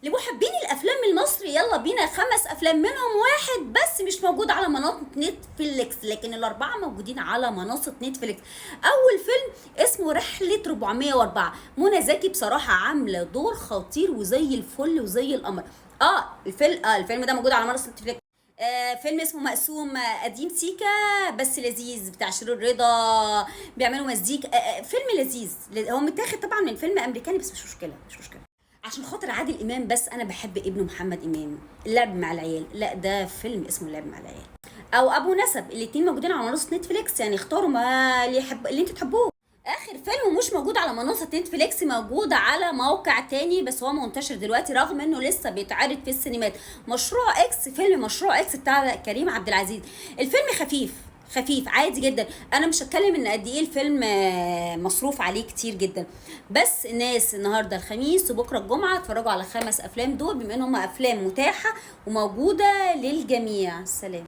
لمحبين الافلام المصري يلا بينا، 5 افلام منهم واحد بس مش موجود على منصه نتفليكس، لكن الاربعه موجودين على منصه نتفليكس. اول فيلم اسمه رحله 404. منى زكي بصراحه عامله دور خطير وزي الفل وزي القمر. الفيلم ده موجود على منصه نتفليكس. فيلم اسمه مقسوم، قديم سيكا بس لذيذ، بتاع شيرين رضا، بيعملوا مزيكا. فيلم لذيذ. هو متاخد طبعا من فيلم امريكاني بس مش مشكله مش مشكله. عشان خاطر عادل امام، بس انا بحب ابنه محمد امام. اللعب مع العيال، لا ده فيلم اسمه اللعب مع العيال. او ابو نسب، الاتنين موجودين على منصه نتفليكس، يعني اختاروا ما اللي انتوا تحبوه. اخر فيلم مش موجود على منصه نتفليكس، موجود على موقع تاني بس هو منتشر دلوقتي رغم انه لسه بيتعرض في السينمات. مشروع اكس، فيلم مشروع اكس بتاع كريم عبد العزيز. الفيلم خفيف خفيف عادي جدا. انا مش هتكلم ان قد ايه الفيلم مصروف عليه كتير جدا، بس الناس النهارده الخميس وبكره الجمعه اتفرجوا على 5 افلام دول، بما ان هم افلام متاحه وموجوده للجميع. سلام.